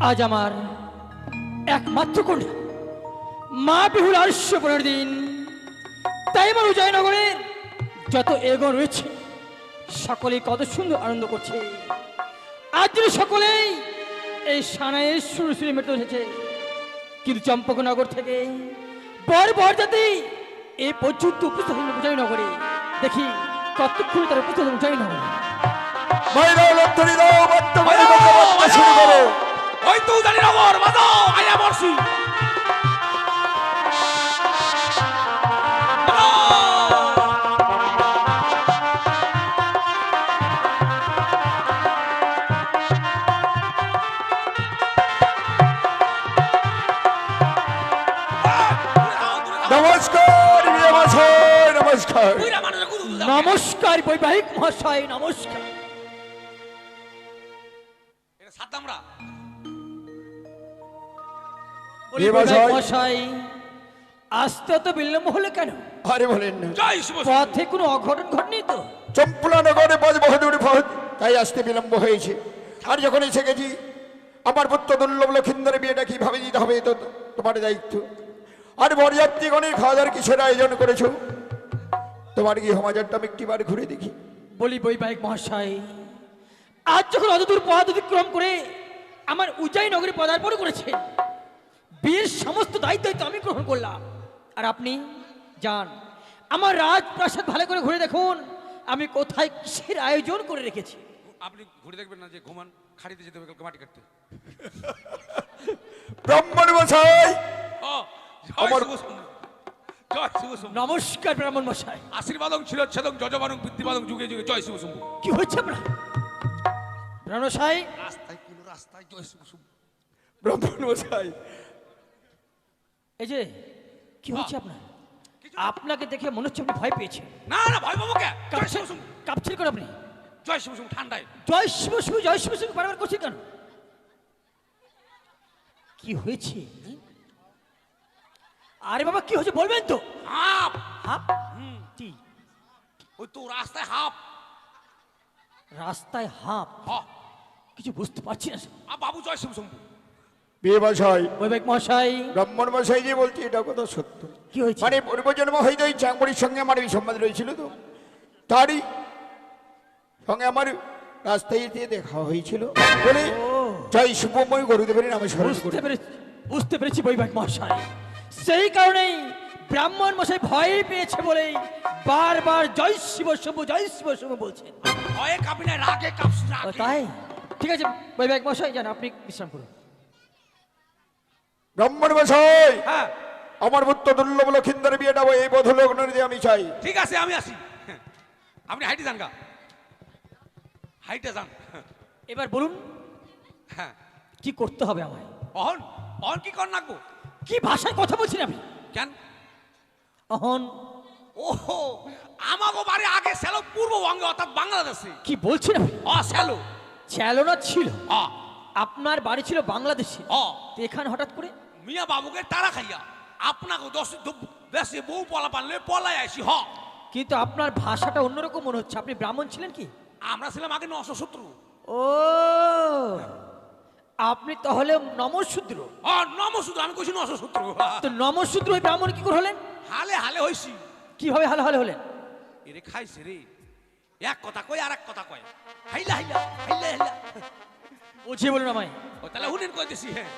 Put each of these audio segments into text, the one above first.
আজ আমার একমাত্র কন্যা মা বিহুল 815 দিন। তাই আমার উদয়নগরের যত এগো রয়েছে সকলেই কত সুন্দর আনন্দ করছে। আজ যদি সকলেই এই সানাইয়ের সুরে সুরে মেতে উঠেছে, কিন্তু চম্পকনগর থেকে বর জাতি এই পর্যন্ত উপস্থিত হল উদয়নগরে। দেখি কতক্ষণ তার উপস্থিত উদয়নগরে। ওই তো জানি না বর বাজাও আয়া বর্ষি। নমস্কার নমস্কার নমস্কার বৈবাহিক মহাশয়, নমস্কার। এটা সাদ্দামরা মহাশয় আসতে তো বিলম্ব হলে কেন? আরে বলেন না, জয় শিব। পথে কোনো অঘটন ঘটেনি তো? চম্পলা নগরে বজ বহুদূর পথ, তাই আসতে বিলম্ব হয়েছে। আর যখন এসে গেছি, আমার পুত্র দুর্লভ লক্ষিন্দরের বিয়েটা কিভাবে দিতে হবে তো তোমার দায়িত্ব। আর বরযাত্রীগণের খাওয়া দাওয়ার কিসের আয়োজন করেছো? তোমার কি সমাজটা আমি একটিবার ঘুরে দেখি। বলি বৈবাহিক মহাশয়, আজ যখন অতদূর পথ অতিক্রম করে আমার উজ্জয়ী নগরে পদার্পণ করেছে, বিয়ের সমস্ত দায়িত্ব আমি গ্রহণ করলাম। আর আপনি যান আমার রাজপ্রাসাদ ভালো করে ঘুরে দেখুন আমি কোথায় কিসের আয়োজন করে রেখেছি। আপনি ঘুরে দেখবেন না যে ঘুমান খাড়িতে যেতে হবে কালকে মাটি কাটতে। ব্রাহ্মণ মশাই, ও জয় শিব শম্ভু। জয় শিব শম্ভু। নমস্কার ব্রাহ্মণ মশাই। আশীর্বাদং ছিলচ্ছেদং যজমানং বৃদ্ধিবাদং যুগে যুগে জয় শিব শম্ভু। কি হচ্ছে আপনার ব্রাহ্মণ মশাই? রাস্তায় কোন রাস্তায় জয় শিব শম্ভু। ব্রাহ্মণ মশাই, এই যে কি হচ্ছে আপনার? আপনাকে দেখে মনে হচ্ছে আপনি ভয় পেয়েছেন। না না ভয় পাবো কে? জয় শিব শম্ভু। কাঁপছেন কেন আপনি? জয় শিব শম্ভু ঠান্ডায়। জয় শিব শিব জয় শিব শিব বারবার করছেন কেন? কি হয়েছে? আরে বাবা কি হয়েছে বলবেন তো? হাপ হাপ? কি? ওই তো রাস্তায় হাপ। রাস্তায় হাঁপ? হ কিছু বুঝতে পারছি না। আ বাবু জয় শিব শম্ভু। বিয়ে মশাই, বৈবাহিক মহাশয় ব্রাহ্মণ মশাই যে বলছি এটা কথা সত্য। কি হয়েছে? মানে পূর্বজন্ম হয়তো এই চাকরির সঙ্গে আমার এই সম্বাদ রয়েছিল, তো তারই সঙ্গে আমার রাস্তায় দিয়ে দেখা হয়েছিল বলে জয় শুভময় গুরুদেবের নামে স্মরণ করি। বুঝতে পেরেছি বৈবাহিক মহাশয়। সেই কারণেই ব্রাহ্মণ মশাই ভয় পেয়েছে বলেই বারবার জয় শিব শুভ জয় শিব শুভ বলছেন। ভয়ে কাঁপি না, রাগে কাঁপছি ও রাগে। তাই? ঠিক আছে বৈবাহিক মশাই যান, আপনি বিশ্রাম করুন। ব্রাহ্মণ মশাই, হ্যাঁ আমার পুত্র দুর্লভ লক্ষিন্দরের বিয়েটা এই বোধ লগ্ন দিয়ে আমি চাই। ঠিক আছে আমি আসি। আপনি হাইটে যান গা, হাইটে যান। এবার বলুন হ্যাঁ কি করতে হবে আমায়? অহন অহন কি কর নাকবো? কি ভাষায় কথা বলছেন আপনি? কেন? অহন ওহো আমাগো বাড়ি আগে ছিল পূর্ববঙ্গে অর্থাৎ বাংলাদেশে। কি বলছেন আপনি? ছিল চালনা ছিল? অ আপনার বাড়ি ছিল বাংলাদেশে, অ তো এখানে হঠাৎ করে? মিয়া বাবুকে তারা খাইয়া আপনাকে দেশে বউ পলা পানলে পলাই আসি। হ কিন্তু আপনার ভাষাটা অন্যরকম মনে হচ্ছে। আপনি ব্রাহ্মণ ছিলেন কি? আমরা ছিলাম আগে 970। ও আপনি তাহলে নমশূদ্র? নমশূদ্র, আমি কইছি 970। তো নমশূদ্র হয়ে ব্রাহ্মণ কি করে হলেন? হালে হালে হইছি। কিভাবে হালে হালে হলেন? এরে খাইছে রে, এক কথা কই আর এক কথা কয়, হাইলা হাইলা হাইলা হাইলা। বুঝিয়ে বলুন আমায়। ও তাহলে হুনেন কইতেছি। হ্যাঁ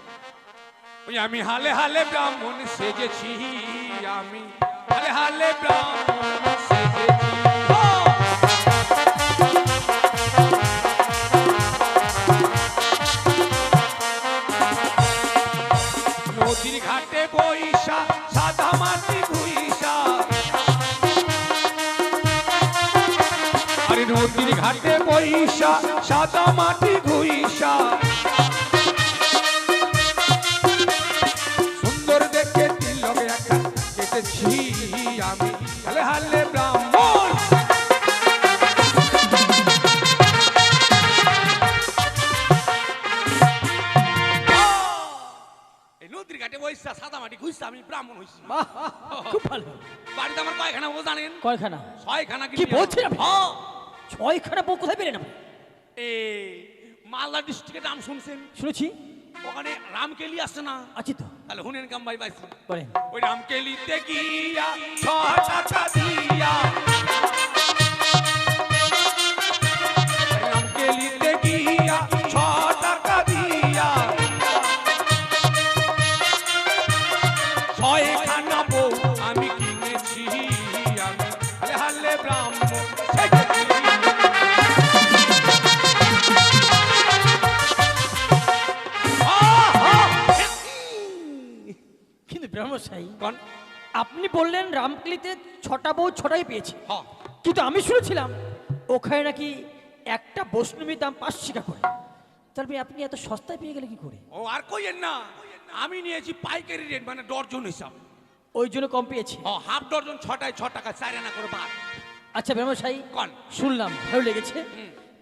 ওই আমি হালে হালে ব্রাহ্মণ সেজেছি, আমি হালে হালে ব্রাহ্মণ সেজেছি। নদীর ঘাটে বইসা সাদা মাটি ঘুইসা, আরে নদীর ঘাটে বইসা সাদা মাটি ঘুইসা, সুন্দর দেখে তিলক একটা কেটেছি, আমি হালে হালে ব্রাহ্মণ। এই নদীর ঘাটে বইসা সাদা মাটি ঘুইসা আমি ব্রাহ্মণ হইছি। বাহ, খুব ভালো। বাড়িতে আমার কয়খানা বউ জানেন? কয়খানা? 6খানা। কি বলছেন আপনি? 6খানা বউ কোথায় পেলেন আপনি? এই মালদা ডিস্ট্রিক্টের নাম শুনছেন? শুনেছি। ওখানে রামকেলি আসছে না? আছি তো, তাহলে হুনেন কাম ভাই বাইছি। করেন। ওই রামকেলিতে গিয়া ছ টাকা দিয়া, রামকেলিতে গিয়া ছ টাকা দিয়া, ছয়খানা বউ আমি কিনেছি, আমি হালে হালে ব্রাহ্মণ সেজেছি। কিন্তু ব্রহ্মশাই, কোন? আপনি বললেন রামকেলিতে 6টা বউ 6টাই পেয়েছে, হ্যাঁ, কিন্তু আমি শুনেছিলাম ওখানে নাকি একটা বৈষ্ণবীর দাম 5 টাকা করে। তাহলে আপনি এত সস্তায় পেয়ে গেলে কি করে? ও আর কইেন না, আমি নিয়েছি পাইকারি রেট, মানে ডর্জন হিসাব। ওই জন্য কম পেয়েছে। ও হাফ ডর্জন 6টায় 6 টাকা, 4 আনা করে বাদ। আচ্ছা ব্রহ্মশাই, কোন? শুনলাম ভালো লেগেছে।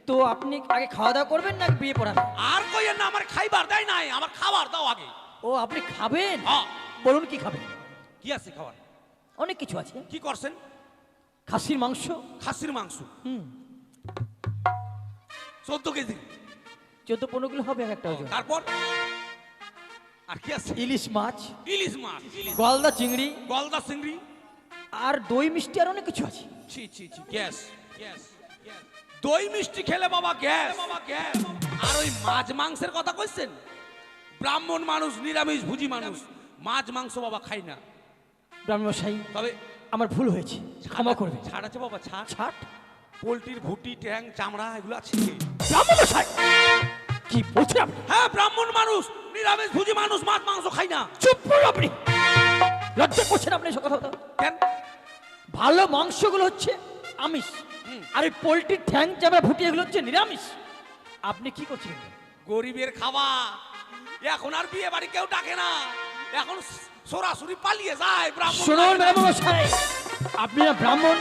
তো আপনি আগে খাওয়া দাওয়া করবেন না বিয়ে পড়াবেন? আর কইেন না, আমার খাইবার দেয় নাই, আমার খাবার দাও আগে। ও আপনি খাবেন? হ্যাঁ। বলুন কি খাবেন? কি আছে খাবার? অনেক কিছু আছে। কি করছেন? খাসির মাংস। খাসির মাংস হুম, 14 কেজি। 14-15 কিলো হবে একটা ওজন। তারপর আর কি আছে? ইলিশ মাছ, ইলিশ মাছ, গলদা চিংড়ি, গলদা চিংড়ি, আর দই মিষ্টি, আর অনেক কিছু আছে। ছি ছি ছি, গ্যাস গ্যাস। দই মিষ্টি খেলে বাবা গ্যাস, বাবা গ্যাস। আর ওই মাছ মাংসের কথা কইছেন? ব্রাহ্মণ মানুষ, নিরামিষ ভুজি মানুষ, মাছ মাংস বাবা খাই না। ব্রাহ্মণশাই, তবে আমার ভুল হয়েছে, ক্ষমা করবে। ছাড় আছে বাবা, ছাড়। ছাট। পোলট্রির ভুটি, ট্যাং, চামড়া এগুলো আছে। ব্রাহ্মণশাই, কি বলছেন আপনি? হ্যাঁ, ব্রাহ্মণ মানুষ, নিরামিষ ভুজি মানুষ, মাছ মাংস খাই না। চুপ করুন আপনি। লজ্জা করছেন আপনি এসব কথা বলতে? কেন? ভালো মাংসগুলো হচ্ছে আমিষ, আর এই পোলট্রির ঠ্যাং চামড়া ভুটি এগুলো হচ্ছে নিরামিষ। আপনি কি করছেন? গরিবের খাওয়া। এখন আর বিয়ে বাড়ি কেউ ডাকে না, এখন সরাসরি পালিয়ে যায় ব্রাহ্মণ। শুনুন ব্রাহ্মণশাই, আপনি না ব্রাহ্মণ,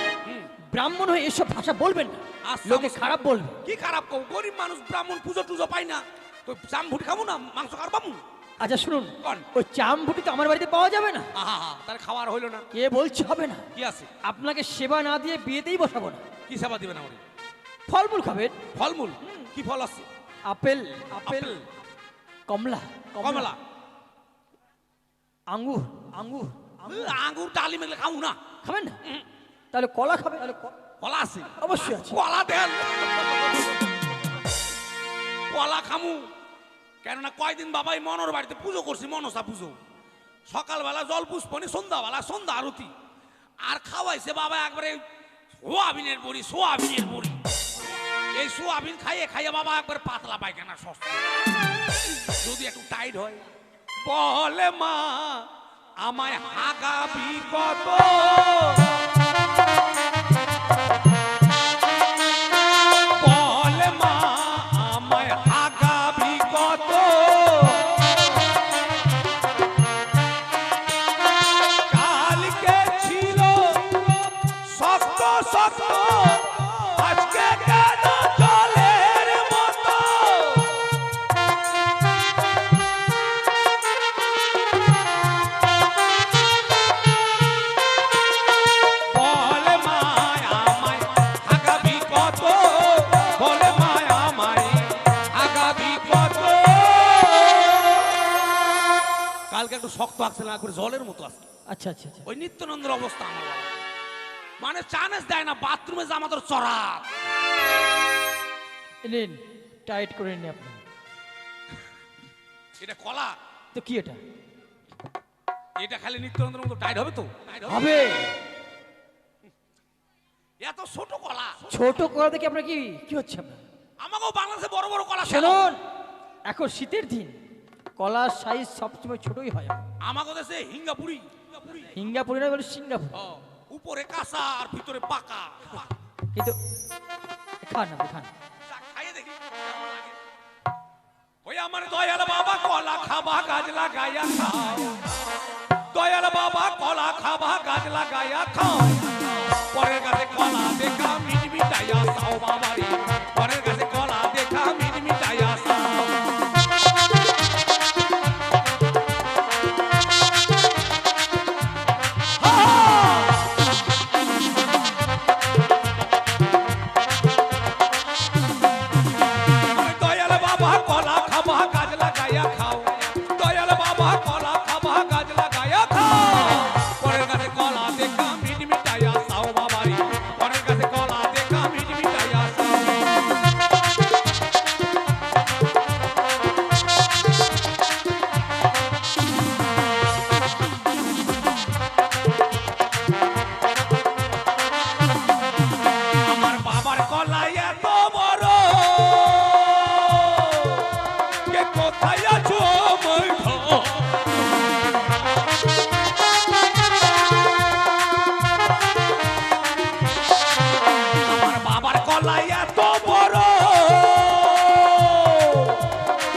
ব্রাহ্মণ হয়ে এসব ভাষা বলবেন না, আচ্ছা, লোকে আচ্ছা। খারাপ বলবে। কি খারাপ কও? গরিব মানুষ, ব্রাহ্মণ পুজো টুজো পাই না, তো চাম ভুটি খাবো না, মাংস কার পাবো? আচ্ছা শুনুন, কোন? ওই চাম ভুটি তো আমার বাড়িতে পাওয়া যাবে না। আহা হা, তাহলে খাওয়ার হইলো না। কে বলছে হবে না? কি আছে? আপনাকে সেবা না দিয়ে বিয়েতেই বসাবো না। কি সেবা দিবেন আমারে? ফলমূল খাবেন। ফলমূল? কি ফল আছে? আপেল, আপেল, কমলা, কমলা, আঙ্গুর, আঙ্গুর। আঙ্গুর, ডালিম এগুলো খাবো না। খাবেন না? তাহলে কলা খাবেন। তাহলে কলা আছে? অবশ্যই আছে। কলা দেন, কলা খামু। কেননা কয়দিন বাবাই মনোর বাড়িতে পুজো করছি, মনসা পুজো। সকালবেলা জল পুষ্পনি, সন্ধ্যাবেলা সন্ধ্যা আরতি। আর খাওয়াইছে বাবা একবারে সোয়াবিনের বড়ি, সোয়াবিনের বড়ি। এই সোয়াবিন খাইয়ে খাইয়ে বাবা একবার পাতলা পায়খানা সস্তা। যদি একটু টাইট হয়, বলে মা আমায় হাগাবি কত, বলে মা আমায় হাগাবি কত, কালকে ছিল শক্ত শক্ত, আজকে কেন জলের মতো। বলে মায় আমায় হাগাবি কত, বলে মায় আমায় হাগাবি কত। কালকে একটু শক্ত আসছে না, করে জলের মতো আসছে। আচ্ছা আচ্ছা আচ্ছা। ওই নিত্যানন্দের অবস্থা আমার বাবা। মানে চান্স দেয় না, বাথরুমে যা আমাদের চড়া। নিন, টাইট করে নিন আপনি। এটা কলা? তো কি এটা? এটা খালি নিত্যানন্দের মতো টাইট হবে তো? হবে। এত ছোট কলা? ছোট কলা দেখে আপনার কি কি হচ্ছে আপনার? আমাকেও বাংলাদেশে বড় বড় কলা খেলো। শুনুন, এখন শীতের দিন, কলার সাইজ সবসময় ছোটই হয়। আমাকে দেশে হিঙ্গাপুরি, সিঙ্গাপুরি না, বলে সিঙ্গাপুর। ও, উপরে কাঁচা আর ভিতরে পাকা। কিন্তু খান আপনি, খান। যা, খাইয়ে দেখি কেমন লাগে। ওই আমার দয়াল বাবা কলা খাবা গাছ লাগাইয়া খাও, দয়াল বাবা কলা খাবা গাছ লাগাইয়া খাও। পরের কাছে কলা দেখা মিট মিটাইয়া খাও বাবা রে, পরের কাছে কলা দেখা মিট মিটাইয়া খাও। দয়াল বাবা কলা খাবা গাছ লাগাইয়া খাও, কোথায় আছো আমায় ধর। আমার বাবার কলাই এত বড়,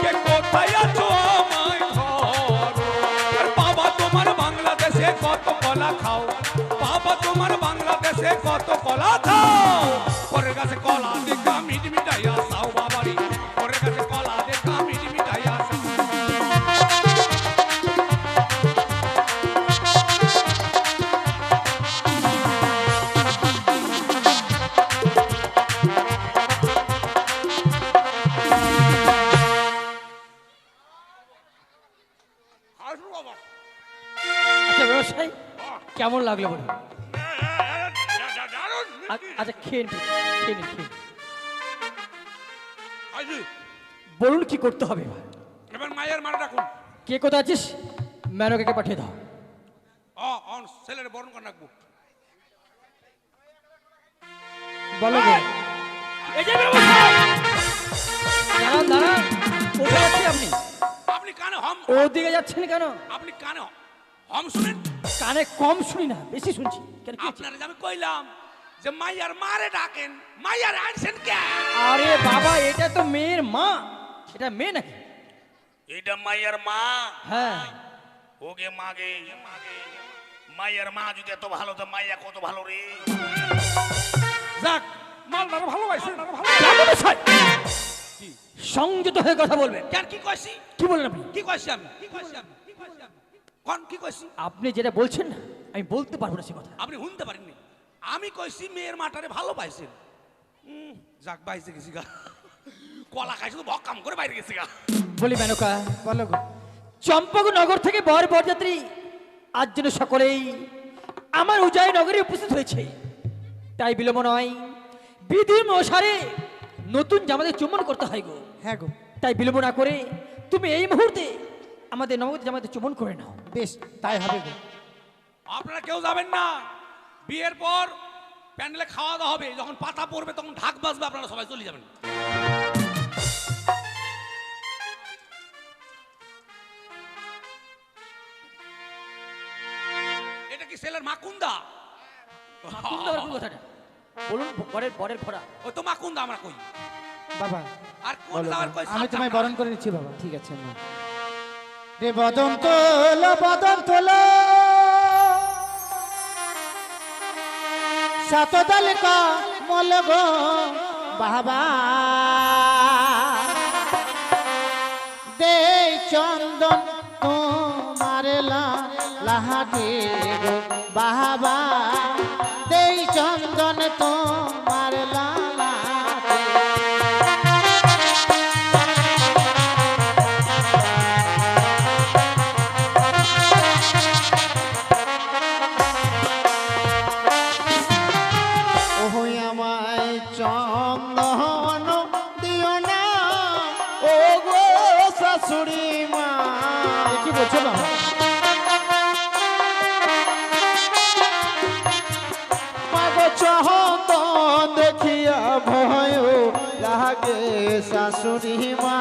কে কোথায় আছো আমায় ধর। আর বাবা তোমার বাংলাদেশে কত কলা খাও, বাবা তোমার বাংলাদেশে কত কলা খাও। পরের কাছে কলা দেখা মিট মিটাইয়া খাও বাবারি, পরের কাছে কলা দেখা মিট মিটাইয়া খাও। আসো বাবা। আচ্ছা ব্যবসায়ী কেমন লাগলো বলুন? দারুণ। আচ্ছা খেয়ে নিন, খেয়ে নিন, খেয়ে নিন। আসি। বলুন কি করতে হবে এবার? এবার মায়ের মারা রাখুন। কে কোথায় আছিস? ম্যানকে পাঠিয়ে দাও। অন ছেলের বরণ করে রাখবো। বলো গো। এই যে ব্যবসায়ী দাঁড়ান দাঁড়ান, কোথায় আছেন আপনি? আপনি কানে হম, ওদিকে যাচ্ছেন কেন? আপনি কানে হম শুনেন। কানে কম শুনি না, বেশি শুনছি। কেন কি হয়েছে? আপনারা যে আমি কইলাম যে মাইয়ার মারে ডাকেন, মাইয়ার আনছেন কে? আরে বাবা, এটা তো মেয়ের মা। এটা মেয়ে নাকি? এটা মাইয়ার মা। হ্যাঁ। ওগে মাগে মাইয়ার মা যদি এত ভালো, তো মাইয়া কত ভালো রে। যাক, মালদার ভালোবাসে। সংযত হয়ে কথা বলবেন। কেন কি কইছি? কি বলেন আপনি? কি কইছি আমি? কি কইছি আমি? কি কইছি আমি? কোন কি কইছি? আপনি যেটা বলছেন না, আমি বলতে পারবো না সে কথা। আপনি শুনতে পারেননি। আমি কইছি মেয়ের মাটারে ভালো পাইছেন। যাক, বাইসে গেছি গা। কলা খাইছে তো ভক্কাম করে বাইরে গেছি গা। বলি মেনকা, বলো গো। চম্পকনগর থেকে বরযাত্রী আজ যেন সকলেই আমার উজাই নগরে উপস্থিত হয়েছে। তাই বিলম্ব নয়, বিধির অনুসারে নতুন জামাতে চুম্বন করতে হয় গো। হ্যাঁ গো, তাই বিলম্ব না করে তুমি এই মুহূর্তে আমাদের নবগত জামাতে চুম্বন করে নাও। বেশ তাই হবে গো। আপনারা কেউ যাবেন না। বিয়ের পর প্যান্ডেলে খাওয়া দাওয়া হবে, যখন পাতা পড়বে তখন ঢাক বাজবে, আপনারা সবাই চলে যাবেন। এটা কি ছেলের মাকুন্দা? মাকুন্দা আর কোন কথাটা? বলুন বরের ঘোড়া। ওই তো মাকুন্দা আমরা কই। বাবা আর কোন বলো, যাওয়ার কই? আমি তোমায় বরণ করে নিচ্ছি বাবা। ঠিক আছে মা। রে বদন তোলো, বদন তোলো, সাতদাল কা মল গো বাবা, দে চন্দন তোমার লাহাটে গো বাবা, দে চন্দন তোমার লাহাটে। চন্দন দিও না ও গো শাশুড়ি মা। কি বলছো বাবা? মাগো চন্দন দেখিয়া ভয় লাগে শাশুড়ি মা,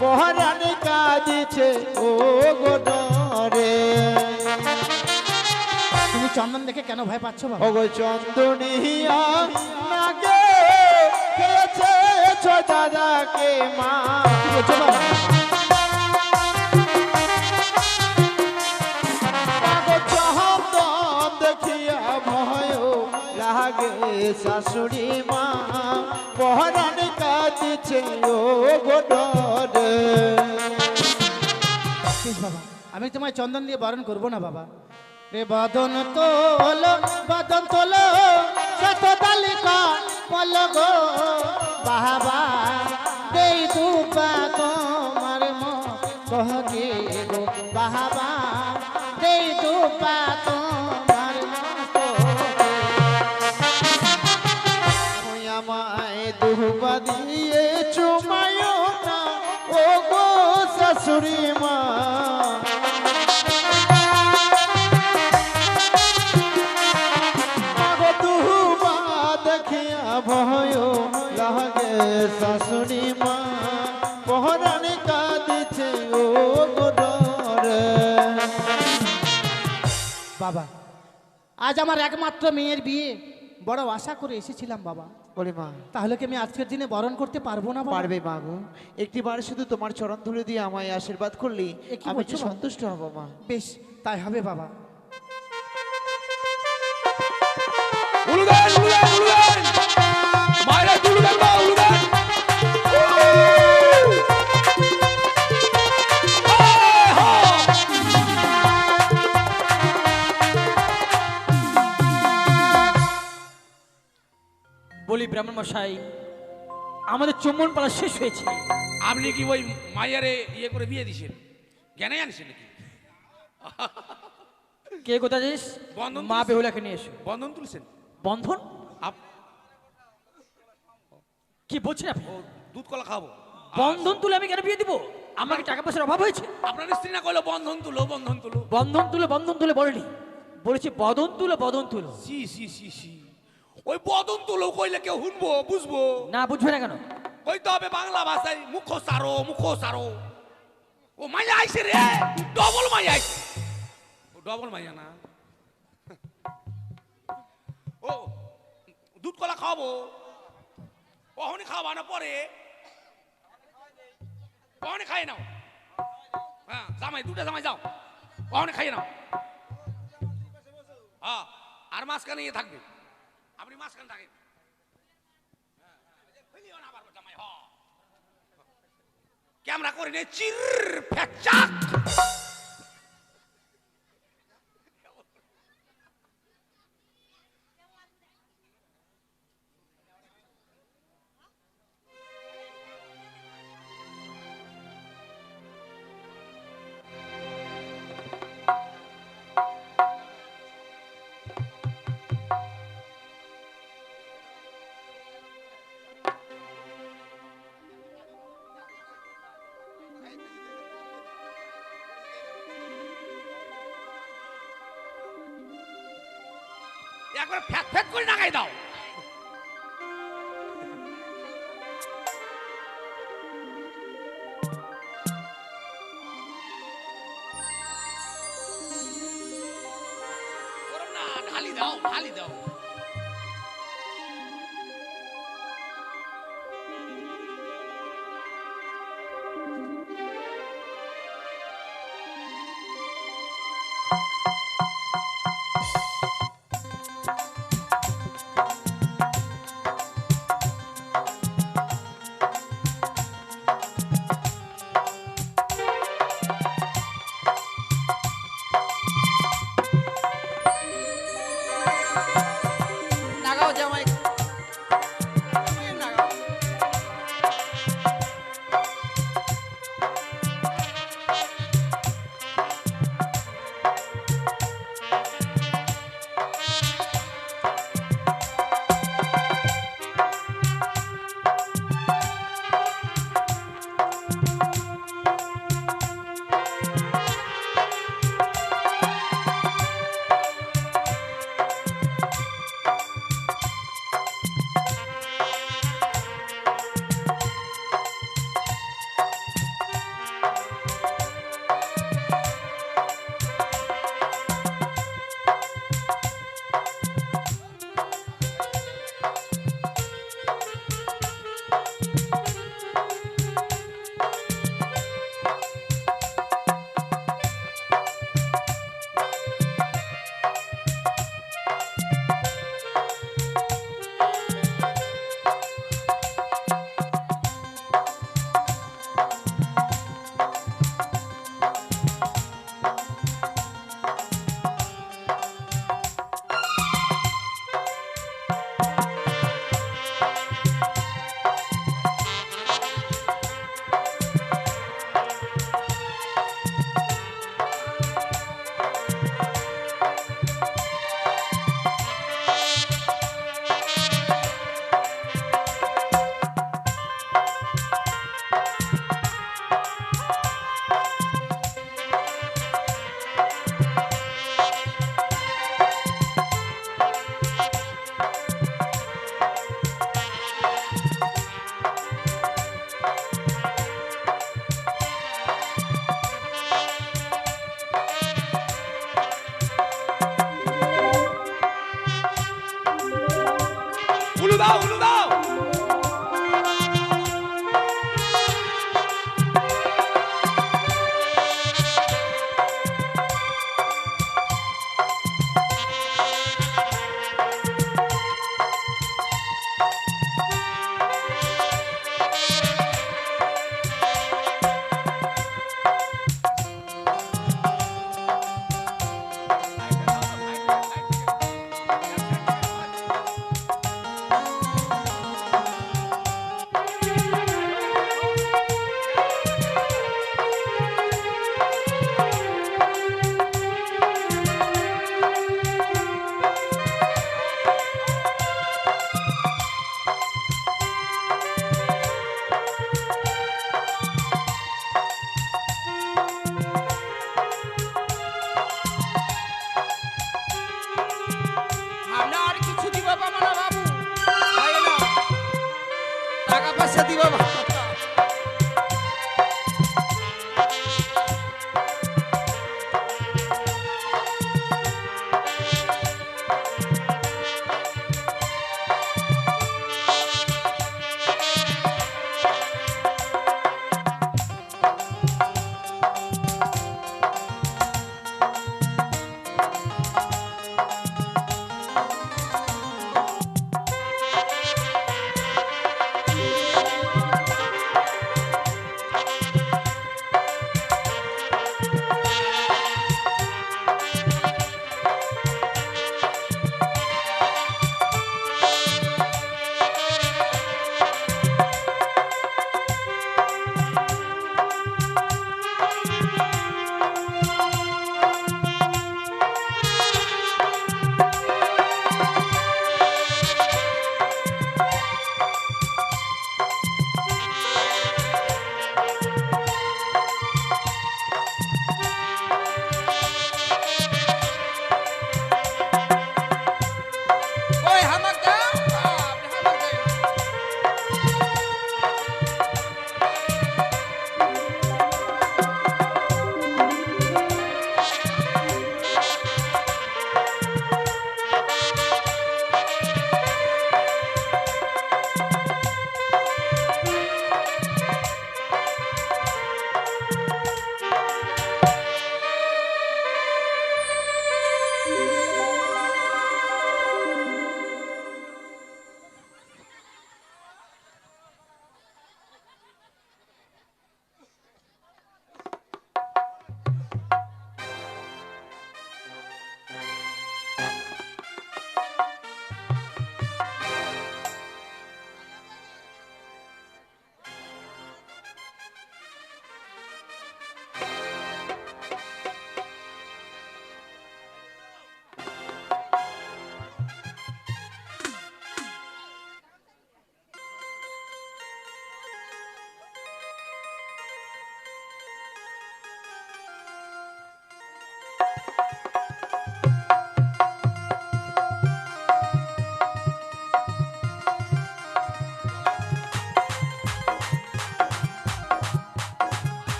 পহরানি কাঁদিছে ও গো ডরে। তুমি চন্দন দেখে কেন ভয় পাচ্ছ বাবা? ওগো চন্দনিয়া নাগে খেয়েছে দাদাকে মা। কি বলছো বাবা? চন্দন দেখিয়া ভয় লাগে শাশুড়ি মা, পহরানি কাঁদিছে ও গো ডরে। বাবা, আমি তোমায় চন্দন দিয়ে বারণ করবো না বাবা। রে বদন তোলো, বদন তোলো, শত তালিকা বল গো বাবা, দেই দুপা তোমার মহকে গো বাবা, দেই দুপা তোমার মহকে। আমায় দুপা দিয়ে চুমায় না ও গো শাশুড়ি মা। ভয় লাগে শাশুড়ি মা, পহরানি কাঁদি বাবা, আজ আমার একমাত্র মেয়ের বিয়ে, বড় আশা করে এসেছিলাম বাবা। ওরে মা, তাহলে কি আমি আজকের দিনে বরণ করতে পারবো না বাবা? পারবে মা গো। একটিবার শুধু তোমার চরণ ধুলে দিয়ে আমায় আশীর্বাদ করলে এ কি আমি বলছো যে বাবা? সন্তুষ্ট হব মা। বেশ, তাই হবে বাবা। উলুদেন উলুদেন উলুদেন মায়েরা উলুদেন মা উলুদেন বলি ব্রাহ্মণ মশাই, আমাদের চুম্বন পালা শেষ হয়েছে। আপনি কি ওই মাইয়ারে ইয়ে করে বিয়ে দিছেন? জ্ঞানে আনছেন নাকি? কে কোথায় যাস? বন্ধন মা তুলছে। বেহুলাকে নিয়ে এসো। বন্ধন তুলছেন? বন্ধন? আপ- কি বলছেন আপনি? ও দুধ কলা খাবো। বন্ধন তুলে আমি কেন বিয়ে দিব? আমাকে টাকা পয়সার অভাব হয়েছে? আপনার স্ত্রী না কইলো বন্ধন তুলো বন্ধন তুলো? বন্ধন তুলে বলেনি, বলেছি বদন তুলো বদন তুলো। সি সি সি সি, ওই বদন তুলো কইলে কেউ শুনবো বুঝবো? না বুঝবে না কেন? কইতে হবে বাংলা ভাষায় মুখো সারো। ও মাইয়া আইছে রে, ডবল মাইয়া আইছে। ও ডবল মাইয়া না। ও দুধ কলা খাওয়াবো, কখনই খাওয়াবা না পরে? কখনই খাই নাও। হ্যাঁ জামাই, দুটা জামাই যাও, কখনই খাইয়ে নাও। হ্যাঁ, আর মাঝখানে ইয়ে থাকবে, আপনি মাঝখানে থাকেন। ক্যামেরা করে নে, চির ফ্যাচাক। একবার ফ্যাক ফ্যাক করে নাগাই দাও। ওরম না, ঢালি দাও ঢালি দাও।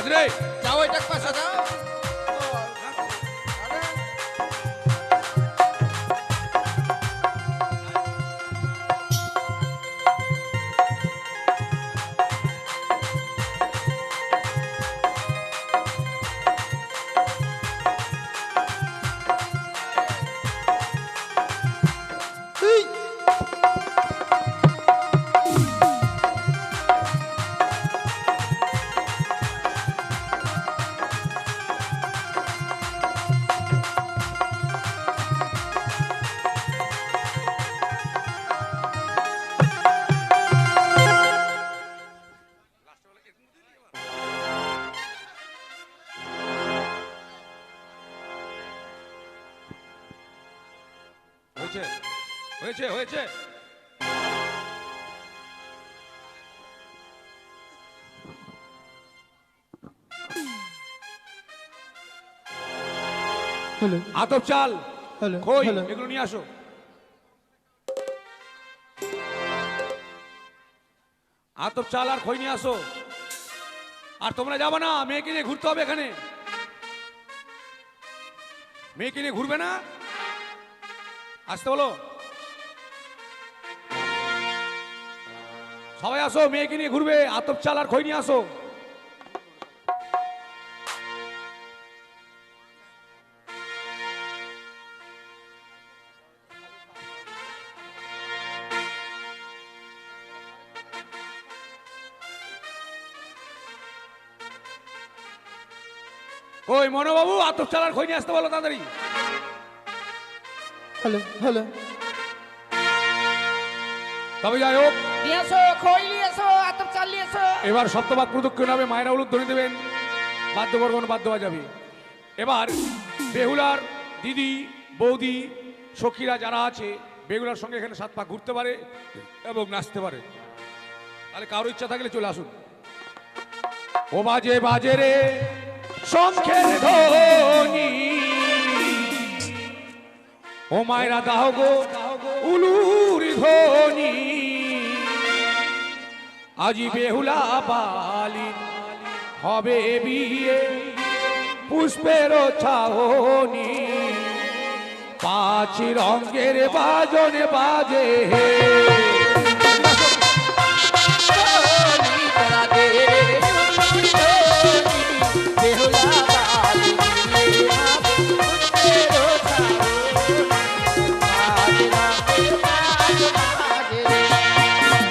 আছে রে যাও এটা পাশে যাও। হয়েছে হয়েছে হয়েছে হ্যালো আতপ চাল হ্যালো কই হ্যালো এগুলো নিয়ে আসো আতপ চাল আর খই নিয়ে আসো আর তোমরা যাবে না মেয়েকে নিয়ে ঘুরতে হবে এখানে মেয়েকে নিয়ে ঘুরবে না আসতে বলো সবাই আসো মেয়েকে নিয়ে ঘুরবে আতপ চাল আর খই নিয়ে আসো কই মনোবাবু আতপ চাল আর খই নিয়ে আসতে বলো তাড়াতাড়ি হ্যালো হ্যালো তবে যাই হোক নিয়ে এসো খই নিয়ে এসো আতপ চাল নিয়ে এসো। এবার সপ্তবাদ প্রদক্ষিণ হবে মায়েরা উলুধ্বনি দেবেন বাদ্যবর্গণ বাদ্য বাজাবে এবার বেহুলার দিদি বৌদি সখীরা যারা আছে বেহুলার সঙ্গে এখানে 7 পা ঘুরতে পারে এবং নাচতে পারে তাহলে কারো ইচ্ছা থাকলে চলে আসুন ও বাজে বাজে রে শঙ্খের ধ্বনি ও মায়েরা দাও গো উলুর ধ্বনি আজি বেহুলা বালিন হবে বিয়ে পুষ্পের ছাহনি 5 রঙের বাজন বাজে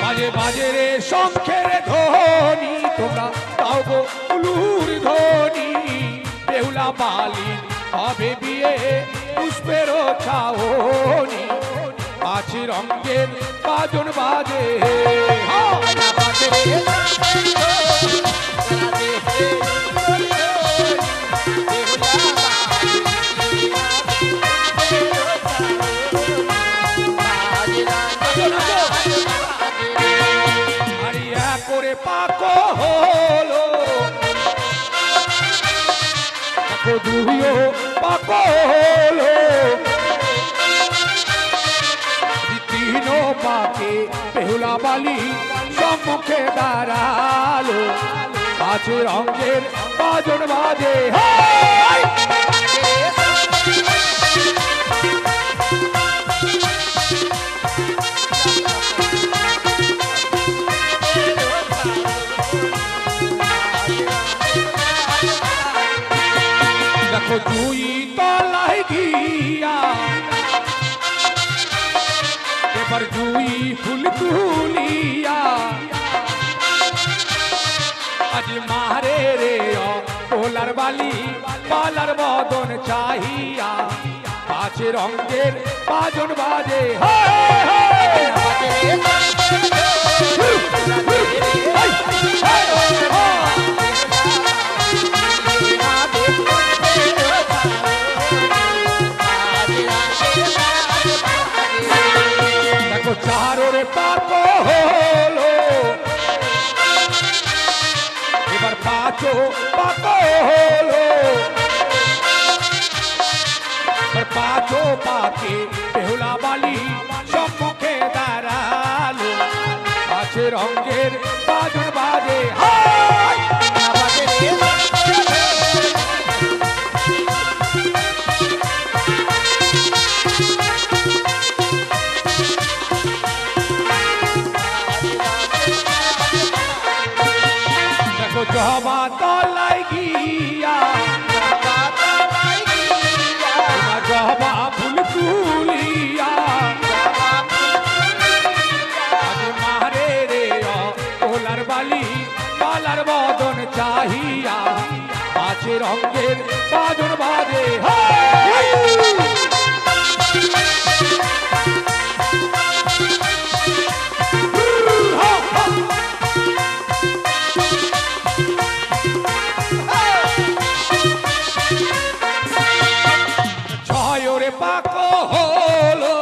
বাজে বাজে রে শঙ্খের ধ্বনি তোমরা দাও গো উলুর ধ্বনি বেহুলা বালিন হবে বিয়ে পুষ্পের ছাহনি 5 রঙের বাজন বাজে আরিয়া করে পাকো হলো পাকো দুইও পাকো হলো তিন পাকে বেহুলা বালি সম্মুখে দাঁড়ালো 5 রঙের বাজন বাজে দেখো দুই তলায় গিয়া এবার দুই ফুল তুলিয়া আজ মারে রে পোলার বালি পালার বদন চাহিয়া 5 রঙের বাজন বাজে দেখো চারোর পাকো হলো এবার 5 পাকো হলো এবার 5 পাকে বেহুলা বালি সম্মুখে দাঁড়ালো 5 রঙের বাজন বাজে জবা তলাই গিয়া জবা ফুল তুলিয়া মারে রে ওলার বালি পালার বদন চাহিয়া আছে রঙের বাদন বাজে ছয়রে পাক হলো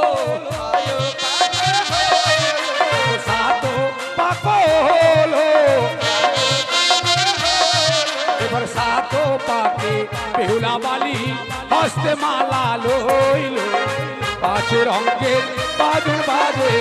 সাত পাক হলো এবার সাত পাকে বেহুলা বালি হস্তে মালা লইল পাঁচ রঙের বাদুর বাজে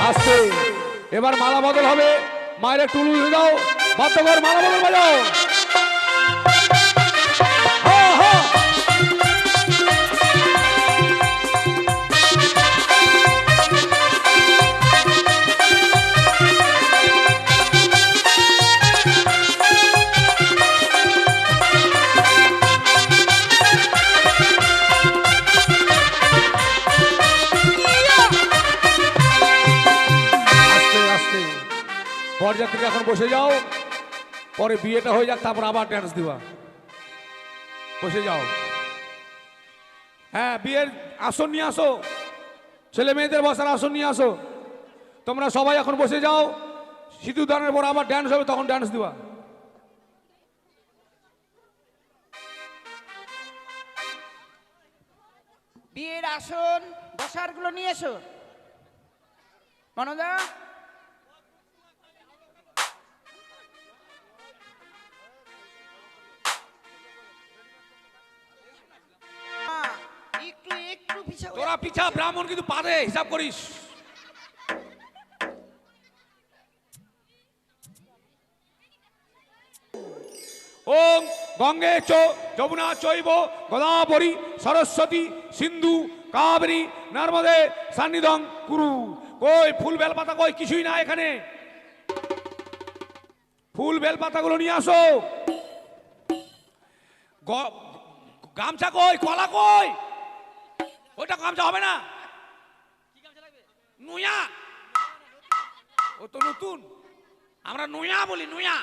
আসছে এবার মালা বদল হবে মায়ের টুলু দাও বাদ্যকর মালা বদল বাজাও হ্যাঁ হ্যাঁ বরযাত্রী এখন বসে যাও পরে বিয়েটা হয়ে যাক তারপর আবার ড্যান্স দিবা বসে যাও হ্যাঁ বিয়ের আসন নিয়ে আসো ছেলে মেয়েদের বসার আসন নিয়ে আসো তোমরা সবাই এখন বসে যাও সিঁদুর দানের পর আবার ড্যান্স হবে তখন ড্যান্স দিবা বিয়ের আসন বসার গুলো নিয়ে এসো মনোদা একটু একটু পিছা তোরা পিছা ব্রাহ্মণ কিন্তু পারে হিসাব করিস ওম গঙ্গে চ যমুনা চৈব গোদাবরী সরস্বতী সিন্ধু কাবেরী নর্মদে সান্নিধ্যং কুরু কই ফুল বেলপাতা কই কিছুই না এখানে ফুল বেলপাতাগুলো নিয়ে আসো গামছা কই কলা কই ওইটা গামছা হবে না নুয়া ও তো নতুন আমরা নুয়া বলি নুয়া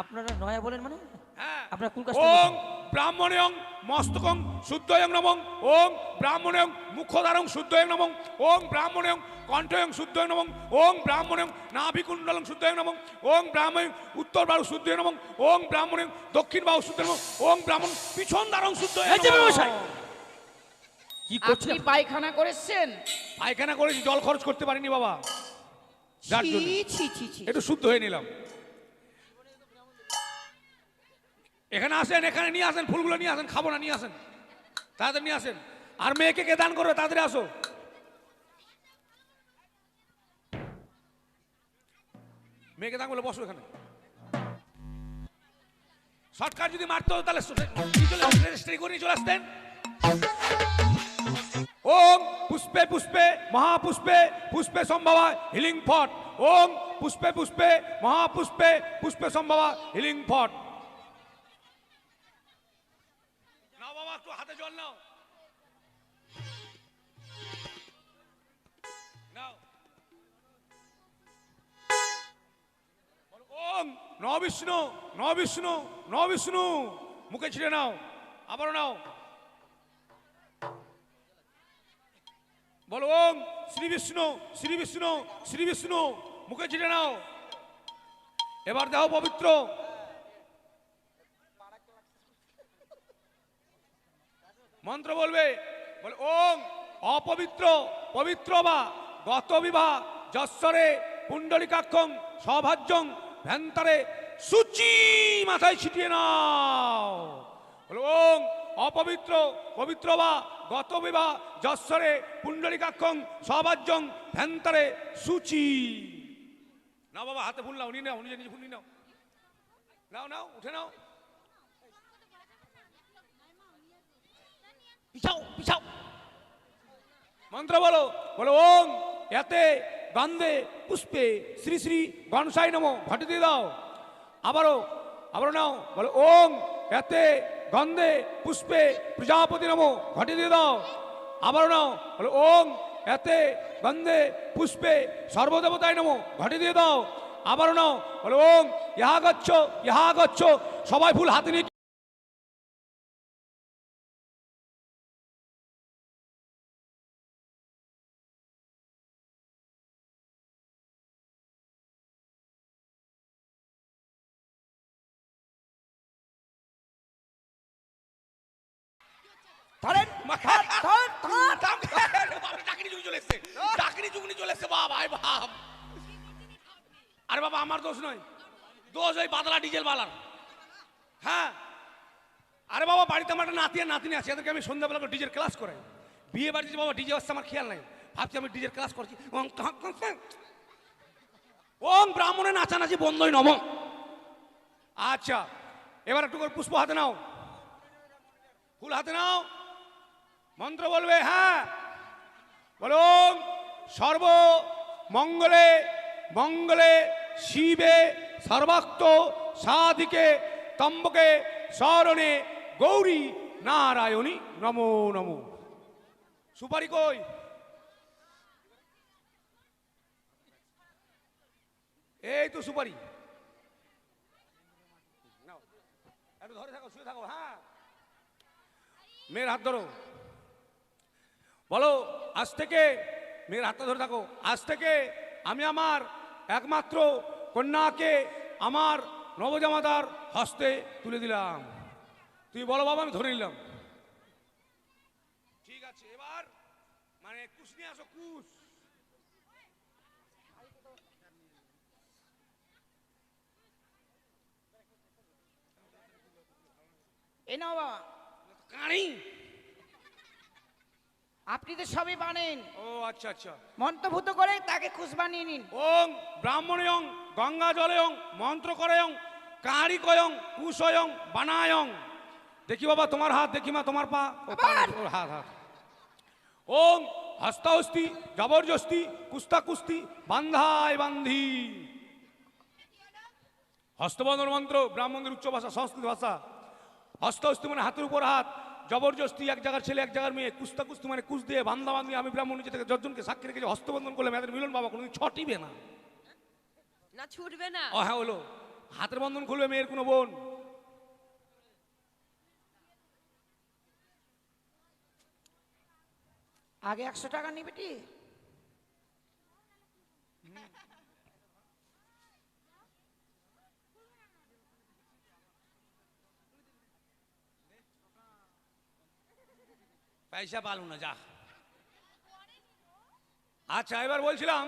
আপনারা নয়া বলেন মানে হ্যাঁ আপনারা কোন কাজ ওম ব্রাহ্মণেয়ং মস্তকং শুদ্ধয়ং নমঃ ওম ব্রাহ্মণেয়ং মুখদ্বারং শুদ্ধয়ং নমঃ ওম ব্রাহ্মণেয়ং কণ্ঠয়ং শুদ্ধয়ং নমঃ ওম ব্রাহ্মণেয়ং নাভিকুণ্ডলং শুদ্ধয়ং নমঃ ওম ব্রাহ্মণেয়ং উত্তর বাহু শুদ্ধয়ং নমঃ ওম ব্রাহ্মণেয়ং দক্ষিণ বাহু শুদ্ধয়ং নমঃ ওম ব্রাহ্মণ পিছন দ্বারং শুদ্ধয়ং এই যে নমঃ মশাই কি করছেন আপনি পায়খানা করেছেন পায়খানা করেছি জল খরচ করতে পারিনি বাবা যার ছি জন্য ছি ছি ছি একটু শুদ্ধ হয়ে নিলাম এখানে আসেন এখানে নিয়ে আসেন ফুলগুলো নিয়ে আসেন খাবো না নিয়ে আসেন তাদের নিয়ে আসেন আর মেয়েকে কে দান করবে তাদের আসো মেয়েকে দান করলে বসো এখানে শর্টকাট যদি মারতে হতো তাহলে রেজিস্ট্রি করে নিয়ে চলে আসতেন ওম পুষ্পে পুষ্পে মহাপুষ্পে পুষ্পে সম্ভবা হিলিং ফট ওম পুষ্পে পুষ্পে মহাপুষ্পে পুষ্পে সম্ভবা হিলিং ফট নাও বাবা একটু হাতে জল নাও নাও ওম ন বিষ্ণু ন বিষ্ণু ন বিষ্ণু মুখে ছিঁড়ে নাও আবারও নাও বলো ওম শ্রী বিষ্ণু শ্রী বিষ্ণু শ্রী বিষ্ণু মুখে ছিঁড়ে নাও এবার দেহ পবিত্র মন্ত্র বলবে বলে ওম অপবিত্র পবিত্র বা গত বিবাহ যশ্বরে পুণ্ডলিকাক্ষং সভাজ্যং ভ্যান্তারে সূচি মাথায় ছিটিয়ে নাও বলে ওম অপবিত্র পবিত্র বা গত বিবাহ যশ্বরে পুণ্ডলিকাক্ষং সভাজ্যং ভ্যান্তারে সূচি না বাবা হাতে ফুল নাও নিয়ে নাও নিজে নিজে ফুল নিয়ে নাও নাও নাও উঠে নাও, পিছাও পিছাও। মন্ত্র বলো, বলো ওং এতে গন্ধে পুষ্পে শ্রী শ্রী গণসাই নমো, ঘটে দিয়ে দাও। আবারও নাও, বলো ওং এতে গন্ধে পুষ্পে প্রজাপতি নমো, ঘটে দিয়ে দাও। আবারও নাও, বলো ওং এতে গন্ধে পুষ্পে সর্বদেবতায় নমো, ঘটে দিয়ে দাও। আবারও নাও, বলো ওং ইহা গচ্ছ। সবাই ফুল হাতে নিয়ে ধরেন ধর, ধর, ধর। ডাকিনি যুগনি চলে এসছে, ডাকিনি যুগনি চলে এসছে, বাপ আয় বাপ। আরে বাবা আমার দোষ নয়, দোষ ওই বাদলা ডিজেল বালার। হ্যাঁ আরে বাবা বাড়িতে আমার একটা নাতি আর নাতিনি আছে, এদেরকে আমি সন্ধ্যাবেলা করে ডিজের ক্লাস করাই। বিয়ে বাড়িতে বাবা ডিজে আসছে আমার খেয়াল নাই, ভাবছি আমি ডিজের ক্লাস করছি। ওং ব্রাহ্মণের নাচানাচি বন্ধই নম। আচ্ছা এবার একটু করে পুষ্প হাতে নাও, ফুল হাতে নাও, মন্ত্র বলবে। হ্যাঁ বলো সর্ব মঙ্গলে মঙ্গলে শিবে সর্বাক্ত সাধিকে তম্বকে শরণে গৌরী নারায়ণী নমো নমো। সুপারি কই? এই তো সুপারি, নাও একটু ধরে থাকো, শুয়ে থাকো। হ্যাঁ মেয়ের হাত ধরো, বলো আজ থেকে, মেয়ের হাতটা ধরে থাকো, আজ থেকে আমি আমার একমাত্র কন্যাকে আমার নবজামাতার হস্তে তুলে দিলাম। তুই বলো বাবা, আমি ধরে নিলাম। ঠিক আছে এবার মানে কুশ নিয়ে আসো, কুশ। এ নাও বাবা, কারি। আপনি তো সবই বানেন, ও আচ্ছা আচ্ছা। মন্ত্রভূত করে তাকে খুশ বানিয়ে নিন। ওং ব্রাহ্মণয়ং গঙ্গা জলয়ং মন্ত্র করয়ং কারি কয়ং কুশয়ং বানায়ং। দেখি বাবা তোমার হাত, দেখি মা তোমার পা। ও, পা না, ওর হাত হাত। ওং হস্তাহস্তি জবরদস্তি কুস্তা কুস্তি বান্ধায় বান্ধি। হস্তবন্ধন মন্ত্র ব্রাহ্মণদের উচ্চ ভাষা, সংস্কৃত ভাষা। হস্তহস্তি মানে হাতের উপর হাত, জবরদস্তি এক জায়গার ছেলে এক জায়গার মেয়ে, কুস্তা কুস্তি মানে কুচ দিয়ে, বান্ধা বান্ধি। আমি ব্রাহ্মণ নিজে থেকে যজনকে সাক্ষী রেখেছি, হস্তবন্ধন করলে মেয়েদের মিলন বাবা কোনোদিন ছটিবে না, না ছুটবে না। ও হ্যাঁ হলো হাতের বন্ধন খুলবে মেয়ের কোনো বোন। আগে 100 টাকা নিবে টি। পয়সা পালু না যা। আচ্ছা এবার বলছিলাম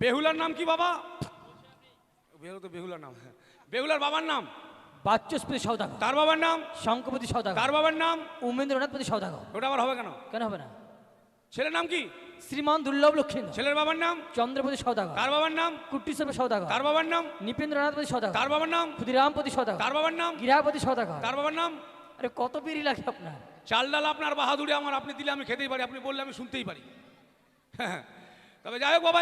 বেহুলার নাম কি বাবা? বেহুলা তো বেহুলার নাম। বেহুলার বাবার নাম? বাচস্পতি সওদাগর। তার বাবার নাম? শঙ্কপতি সওদাগর। তার বাবার নাম? উমেন্দ্রনাথপতি সওদাগর। ওটা আবার হবে কেন? কেন হবে না? ছেলের নাম কি? শ্রীমান দুর্লভ লক্ষিন্দর। ছেলের বাবার নাম? চন্দ্রপতি সওদাগর। তার বাবার নাম? কুট্টিশ্বর সওদাগর। তার বাবার নাম? নৃপেন্দ্রনাথপতি সওদাগর। তার বাবার নাম? ক্ষুদিরামপতি সওদাগর। তার বাবার নাম? গিরাপতি সওদাগর। তার বাবার নাম? আরে কত বিড়ি লাগে আপনার? চাল ডাল আপনার বাহাদুরি আমার, আপনি দিলে আমি খেতেই পারি, আপনি বললে আমি শুনতেই পারি। হ্যাঁ তবে যাই হোক বাবা,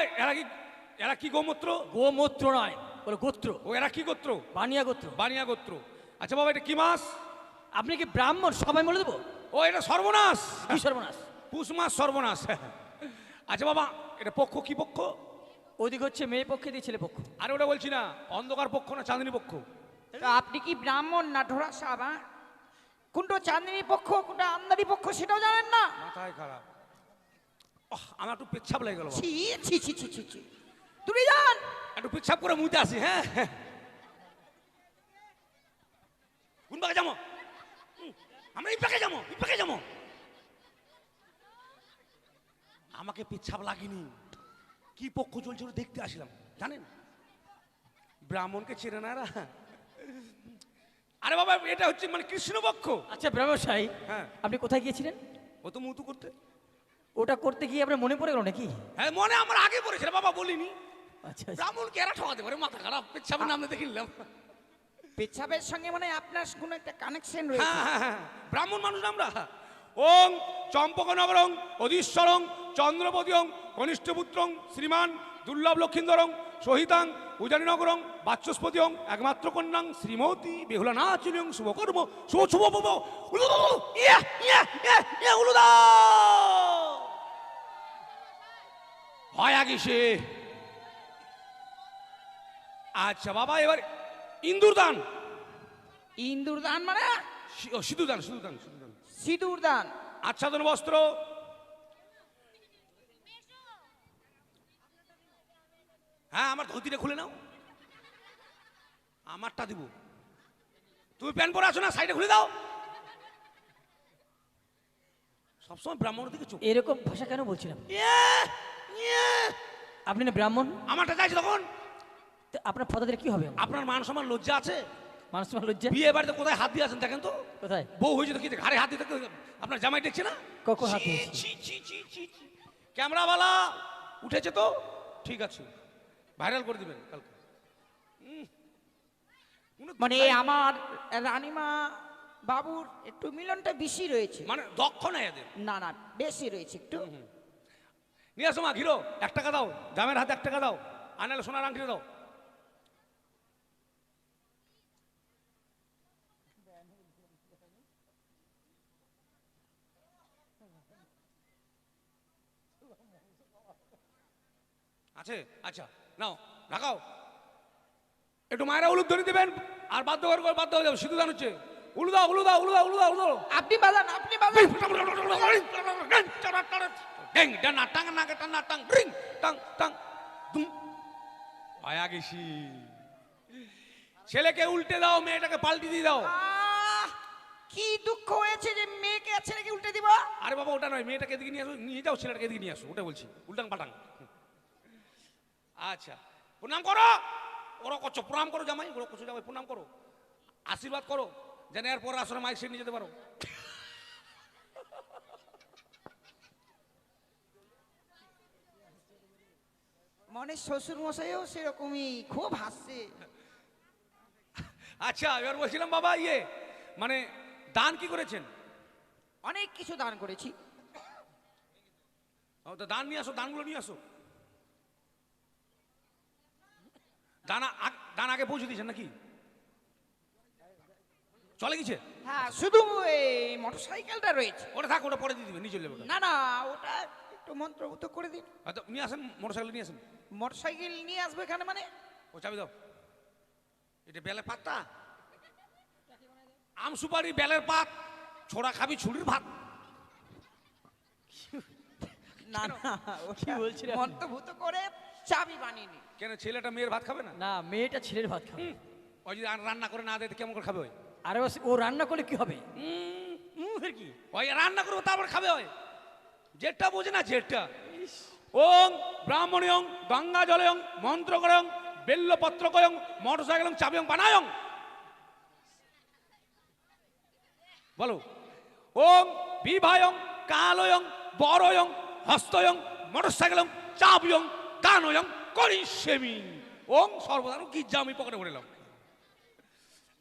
এরা কি গোমূত্র? গোমূত্র নয়, বলে গোত্র। ও এরা কি গোত্র? বানিয়া গোত্র। বানিয়া গোত্র। আচ্ছা বাবা এটা কি মাস? আপনি কি ব্রাহ্মণ? সবাই বলে দেবো। ও এটা সর্বনাশ। কি সর্বনাশ? পুষ মাস সর্বনাশ। আচ্ছা বাবা এটা পক্ষ কি পক্ষ? ওদিক হচ্ছে মেয়ে পক্ষে দিয়ে ছেলে পক্ষ। আরে ওটা বলছি না, অন্ধকার পক্ষ না চাঁদনী পক্ষ? তা আপনি কি ব্রাহ্মণ না ঢোড়া সাহেব? হ্যাঁ? কোনটা চাঁদনী পক্ষ কোনটা আমদানি পক্ষ সেটাও জানেন না? মাথায় খারাপ। আমার একটু পেচ্ছাপ লেগে গেল। ছি ছি ছি ছি ছি ছি। তুমি যান একটু পেচ্ছাপ করে মুইতে আসি। হ্যাঁ কোন পাকে যাবো? আমরা এই পাকে যাবো, এই পাকে যাবো। আমাকে পেচ্ছাপ লাগেনি, কি পক্ষ চলছে ওটা দেখতে আসলাম জানেন। ব্রাহ্মণকে চেনে না এরা। আরে বাবা এটা হচ্ছে মানে কৃষ্ণ পক্ষ। আচ্ছা ব্রাহ্মণ সাহেব, হ্যাঁ আপনি কোথায় গিয়েছিলেন? ও তো মুতু করতে। ওটা করতে গিয়ে আপনার মনে পড়ে গেল নাকি? হ্যাঁ মনে আমার আগে পড়েছিল বাবা, বলিনি। আচ্ছা আচ্ছা। ব্রাহ্মণকে এরা ঠকাতে পারে, মাথা খারাপ। পেচ্ছাপের নামে দেখে নিলাম। পেচ্ছাপের সঙ্গে মানে আপনার কোনো একটা কানেকশন রয়েছে। হ্যাঁ হ্যাঁ হ্যাঁ ব্রাহ্মণ মানুষ আমরা। ওং চম্পকনগরং অধীশ্বরং চন্দ্রপতিং কনিষ্ঠপুত্রং শ্রীমান দুর্লভ লক্ষিন্দরং সহিতাং উজানিনগরং বাচস্পতিং একমাত্র কন্যাং শ্রীমতী বেহুলা নাচিলং শুভকর্ম শুভ শুভ শুভ উলুদা হয় আগিসে। আচ্ছা বাবা এবার ইন্দুর দান ইন্দুর দান মানে সিধু দান সিধু দান সিধু দান সিঁদুর দান। আচ্ছাদন বস্ত্র। হ্যাঁ আমার ধুতিটা খুলে নাও, আমারটা দিব। তুমি প্যান্ট পরে আছো না, সাইডে খুলে দাও। সবসময় ব্রাহ্মণের দিকে চোখ। এরকম ভাষা কেন বলছিলাম? আপনি না ব্রাহ্মণ, আমারটা চাইছি তখন। তো আপনার পদাদের কি হবে? আপনার মান সম্মান লজ্জা আছে? মানুষ তোমার লজ্জা? বিয়ে বাড়িতে কোথায় হাত দিয়ে আছেন দেখেন তো। কোথায়? বউ হয়েছে তো কি ঘাড়ে হাত দিতে আপনার জামাই দেখছে না? কখন হাত ছি, দিয়েছি? ছি, ছি, ছি, ছি, ছি। ক্যামেরাওয়ালা উঠেছে তো ঠিক আছে, ভাইরাল করে দিবেন কালকে। মানে আমার রানীমা বাবুর একটু মিলনটা বেশি রয়েছে। মানে দক্ষ নাই এদের। না না বেশি রয়েছে একটু। নিয়ে আসো মা ঘিরো, 1 টাকা দাও, জামের হাতে 1 টাকা দাও, আনালে সোনার আংটি দাও। আছে আচ্ছা নাও ঢাকাও। একটু মায়েরা উলুদ ধরে দেবেন আর বাধ্য করে বাধ্য হয়ে যাবে। সিধু দান হচ্ছে। উলুদা উলুদা উলুদা উলুদা উলুদা। আপনি বাজান আপনি বাজান। ছেলেকে উল্টে দাও, মেয়েটাকে পাল্টি দিয়ে দাও। কি দুঃখ হয়েছে যে মেয়েকে আর ছেলেকে উল্টে দিব? আরে বাবা ওটা নয়, মেয়েটাকে এদিকে নিয়ে আসো, নিয়ে যাও, ছেলেটাকে এদিকে নিয়ে আসো, ওটা বলছি। উল্টাং পাটাং। আচ্ছা প্রণাম করো, ওরা করছো প্রণাম করো জামাই, ওরা করছো জামাই প্রণাম করো, আশীর্বাদ করো যেন এরপর আসলে মাইক সেট নিয়ে যেতে পারো। মনে শ্বশুর মশাইও সেরকমই খুব হাসছে। আচ্ছা এবার বলছিলাম বাবা ইয়ে মানে দান কি করেছেন? অনেক কিছু দান করেছি। ও তো দান নিয়ে আসো, দানগুলো নিয়ে আসো। দান আগে পৌঁছে দিয়েছেন নাকি? চলে গেছে? হ্যাঁ শুধু এই মোটরসাইকেলটা রয়েছে। ওটা থাক, ওটা পরে দিয়ে দিবেন, নিয়ে চলে যাবে। না না ওটা একটু মন্ত্রভূত করে দিন। হয়তো নিয়ে আসেন, মোটরসাইকেল নিয়ে আসেন। মোটরসাইকেল নিয়ে আসবে এখানে মানে? ও চাবি দাও। এটা বেলের পাতটা, আম সুপারি বেলের পাত, ছোড়া খাবি ছুরির ভাত। না না কি বলছিলেন আপনি? মন্ত্রভূত করে চাবি বানিয়ে নি। কেন ছেলেটা মেয়ের ভাত খাবে না? না, মেয়েটা ছেলের ভাত খাবে। ওই যদি রান্না করে না দেয় তো কেমন করে খাবে? ওই আরে ও রান্না করলে কি হবে? কি ওই রান্না করবো তারপর খাবে। ওই যেটা বোঝে না যেটা। ওং ব্রাহ্মণীয়ং গঙ্গা জলয়ং মন্ত্র করং বেল্লপত্র কয়ং মোটরসাইকেল চাবিয়ং বানায়ং। বলো ওং বিভায়ং কালয়ং বরয়ং হস্তয়ং মোটরসাইকেলং চাবিয়ং গানয়ং করিষ্যামি। ওং সর্বদান গির্জা আমি পকেটে ভরেলাম।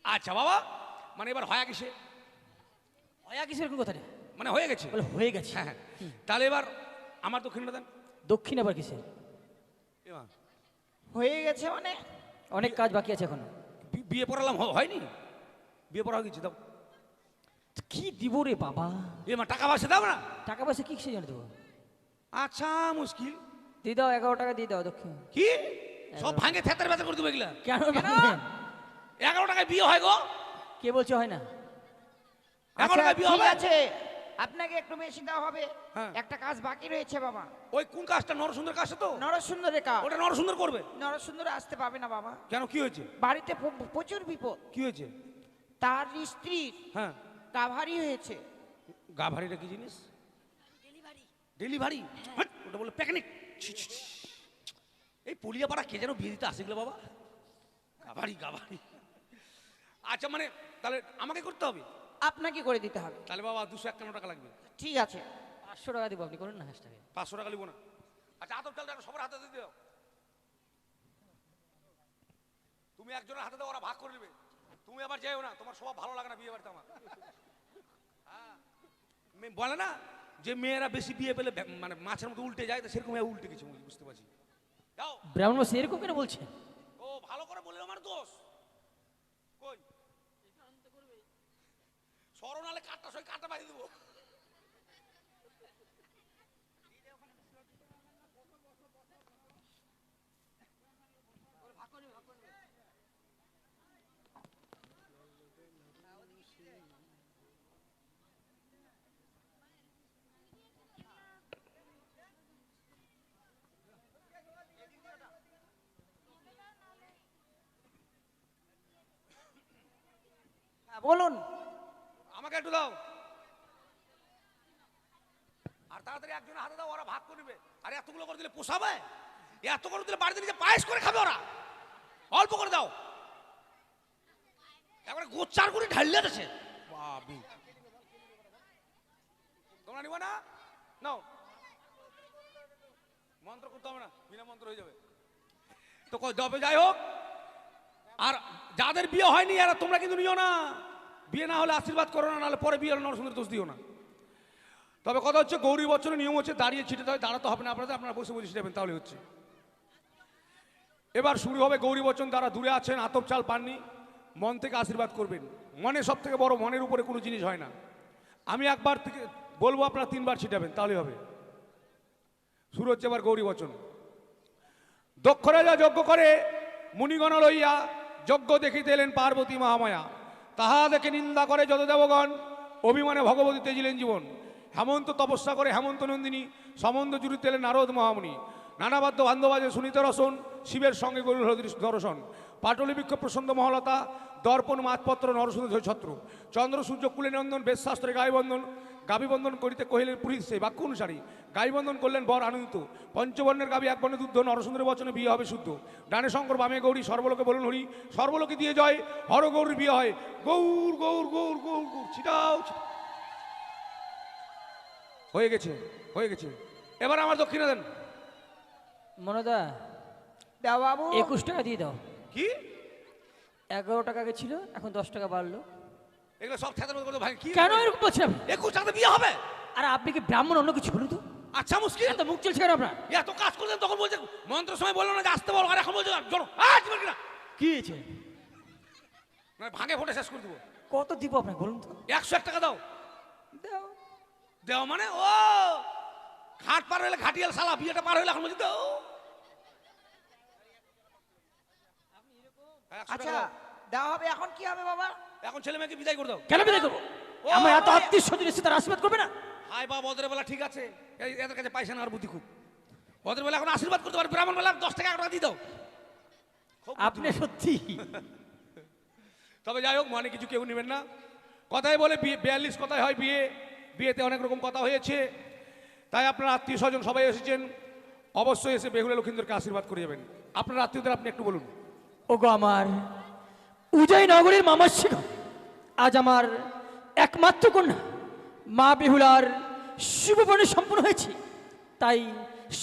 আচ্ছা বাবা মানে এবার হয় কিসে? হয়া কিসের কোন কথা? মানে হয়ে গেছে? বলে হয়ে গেছে। হ্যাঁ হ্যাঁ তাহলে এবার আমার দক্ষিণটা দেন। দক্ষিণ আবার কিসের? এবার হয়ে গেছে মানে? অনেক কাজ বাকি আছে এখনো। বিয়ে পড়ালাম হয়নি? বিয়ে পড়া হয়ে গেছে দাও। কি দিব রে বাবা? মা টাকা পয়সা দাও না? টাকা পয়সা কি জানে দেবো? আচ্ছা মুশকিল। দিয়ে দাও, 11 টাকা দিয়ে দাও দক্ষিণ। কি সব ভাঙে থেতার ব্যথা করে দেবো এগুলা? কেন ভাঙবেন? 11 টাকায় বিয়ে হয় গো? কে বলছে হয় না? 11 টাকায় বিয়ে ঠিক হবে? আছে আপনাকে একটু বেশি দেওয়া হবে। হ্যাঁ। একটা কাজ বাকি রয়েছে বাবা। ওই কোন কাজটা? নরসুন্দর কাজটা তো? নরসুন্দরের কাজ। ওটা নরসুন্দর করবে। নরসুন্দর আসতে পাবে না বাবা। কেন কি হয়েছে? বাড়িতে প্রচুর বিপদ। কি হয়েছে? তার স্ত্রীর হ্যাঁ গাভারি হয়েছে। গা ভারিটা কি জিনিস? ডেলিভারি। ওটা বলে পিকনিক। এই পুলিয়াপাড়া কে যেন বিয়ে দিতে আসে গেল বাবা। গাভারি গাভারি। আচ্ছা মানে তাহলে আমাকে করতে হবে? আপনাকে করে দিতে হবে। তাহলে বাবা 251 টাকা লাগবে। ঠিক আছে 500 টাকা দিব, আপনি করেন না হ্যাশট্যাগে। 500 টাকা লিব না। আচ্ছা আতপ চালটা সবার হাতে দিয়ে দাও। তুমি একজনের হাতে দাও, ওরা ভাগ করে নেবে। তুমি আবার যাও না, তোমার স্বভাব ভালো লাগে না বিয়ে বাড়িতে আমার। হ্যাঁ, বলে না যে মেয়েরা বেশি বিয়ে পেলে মানে মাছের মতো উল্টে যায়, তো সেরকম উল্টে গেছে, বুঝতে পারছি। যাও। ব্রাহ্মণ মশাই এরকম কেন বলছেন? ও ভালো করে বললে আমার দোষ কই? সরণ আলে কাটটা সই কাটা বাড়ি দেবো। হ্যাঁ, বলুন। আমাকে একটু দাও, আর তাড়াতাড়ি একজনের হাতে দাও, ওরা ভাগ করে নেবে। আর এতগুলো করে দিলে পোষাবে? এত করে দিলে বাড়িতে নিজে পায়েস করে খাবে ওরা। অল্প করে দাও, একবারে গোচ্চার করে ঢালিয়ে দিচ্ছে। বাবু তোমরা নিবা না? নাও, মন্ত্র করতে হবে না, বিনা মন্ত্র হয়ে যাবে। তো তবে যাই হোক, আর যাদের বিয়ে হয়নি এরা তোমরা কিন্তু নিও না। বিয়ে না হলে আশীর্বাদ করো না, নাহলে পরে বিয়ে হলে নরসুন্দর দোষ দিও না। তবে কথা হচ্ছে, গৌরী বচনের নিয়ম হচ্ছে দাঁড়িয়ে ছিটাতে হয়, দাঁড়াতে হবে না আপনাদের, আপনারা বসে বসে ছিটাবেন, তাহলে হচ্ছে। এবার শুরু হবে গৌরী বচন। যারা দূরে আছেন, আতপ চাল পাননি, মন থেকে আশীর্বাদ করবেন। মনে সব থেকে বড়, মনের উপরে কোনো জিনিস হয় না। আমি একবার থেকে বলবো, আপনারা 3 বার ছিটাবেন, তাহলে হবে। শুরু হচ্ছে এবার গৌরী বচন। দক্ষ রাজা যজ্ঞ করে মুনিগণ লইয়া, যজ্ঞ দেখিতে এলেন পার্বতী মহামায়া। তাহা দেখে নিন্দা করে যত দেবগণ, অভিমানে ভগবতী তেজিলেন জীবন। হেমন্ত তপস্যা করে হেমন্ত নন্দিনী, সম্বন্ধ জুড়িতে এলেন নারদ মহামুনি। নানাবাদ্য বান্ধবাজে শুনিতে রসন, শিবের সঙ্গে গরুর দর্শন। পাটলি বৃক্ষ প্রসন্ন মহলতা, দর্পণ মাতপত্র নরসুন্দর ছত্র। চন্দ্র সূর্য কুলে নন্দন, বেদশাস্ত্রে গায়বন্ধন। গাবিবন্ধন করিতে কহিলেন পুরীত সেই বাক্য অনুসারী। গাইবন্ধন করলেন বর আনন্দিত। পঞ্চবর্ণের গাবি এক বর্ণে দুধ, নরসুন্দরের বচনে বিয়ে হবে শুদ্ধ। ডানে শঙ্কর বামে গৌরী, সর্বলোকে বলুন হরি। সর্বলোকে দিয়ে জয়, হর গৌরীর বিয়ে হয়। গৌর গৌর গৌর গৌর গৌর, ছিটাও। হয়ে গেছে, হয়ে গেছে। এবার আমার দক্ষিণা দেন। মনদা, দাও বাবু। 21 টাকা দিয়ে দাও। কি? 11 টাকা আগে ছিল, এখন 10 টাকা বাড়লো। এগুলো সব খেতে করতে ভাই, কি কেন এরকম বলছেন? 21 টাকাতে বিয়ে হবে? আর আপনি কি ব্রাহ্মণ অন্য কিছু বলুন তো? আচ্ছা মুশকিল, এত মুখ চলছে কেন আপনার? এত কাজ করছেন, তখন বলছে মন্ত্রের সময় বললো না যে আসতে বলো, আর এখন বলছে জড়ো। কিনা কি হয়েছে? না ভাঙে ফোটে শেষ করে দেবো। কত দিব আপনাকে বলুন তো? 101 টাকা দাও। দাও। দেও মানে ও ঘাট পার হইলে ঘাটিয়াল শালা, বিয়েটা পার হইলে এখন বলছি দাও। আচ্ছা দেওয়া হবে, এখন কি হবে বাবা? এখন ছেলে মেয়েকে বিদায় করে দাও। কেন বিদায় করবো? আমার এত আত্মীয় স্বজন এসে তার আশীর্বাদ করবে না? হাই বাবা, ওদের বেলা ঠিক আছে, এদের কাছে পয়সা নেওয়ার বুদ্ধি খুব। ওদের বেলা এখন আশীর্বাদ করতে পারে, ব্রাহ্মণ বেলা 10 টাকা 1 টাকা দিয়ে দাও। আপনি সত্যি। তবে যাই হোক, মানে কিছু কেউ নেবেন না। কথাই বলে 42 কথায় হয় বিয়ে। বিয়েতে অনেক রকম কথা হয়েছে, তাই আপনার আত্মীয় স্বজন সবাই এসেছেন, অবশ্যই এসে বেহুলা লক্ষিন্দরকে আশীর্বাদ করে যাবেন। আপনার আত্মীয়দের আপনি একটু বলুন। ওগো আমার উদয় নগরীর মামাসিক, আজ আমার একমাত্র কন্যা মা বেহুলার শুভবর্ণে সম্পন্ন হয়েছে। তাই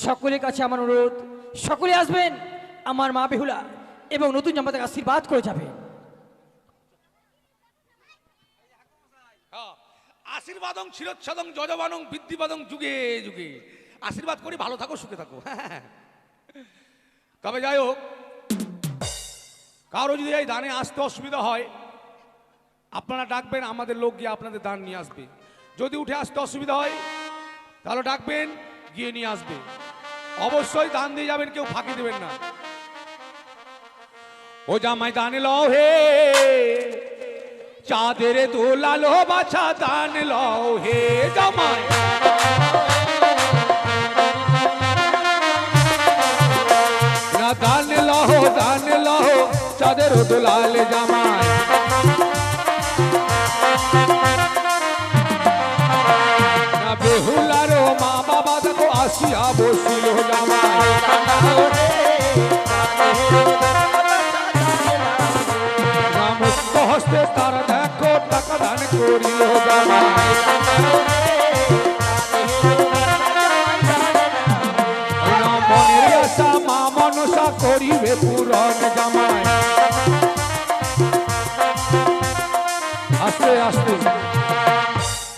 সকলের কাছে আমার অনুরোধ, সকলে আসবেন আমার মা বেহুলা এবং নতুন জামাতাকে আশীর্বাদ করে যাবে। আশীর্বাদং চিরচ্ছাদং যজবানং বৃদ্ধিবাদং যুগে যুগে। আশীর্বাদ করি, ভালো থাকো, সুখে থাকো। তবে যাই হোক, কারো যদি এই দানে আসতে অসুবিধা হয়, আপনারা ডাকবেন, আমাদের লোক গিয়ে আপনাদের দান নিয়ে আসবে। যদি উঠে আসতে অসুবিধা হয় তাহলে ডাকবেন, গিয়ে নিয়ে আসবে। অবশ্যই দান দিয়ে যাবেন, কেউ ফাঁকি দেবেন না। ও জামাই দান লও হে, চাঁদের দোলালো বাছা দান লও হে জামাই। না দান লও, দান লও, চাঁদের দোলাল জামাই। না বেহুলার মা বাবা দেখো আসিয়া বসিল জামাই। মুক্ত হস্তে তারা দেখো টাকা দান করিল জামাই। মনের আশা মা মনসা করিবে পূরণ জামাই। আস্তে আস্তে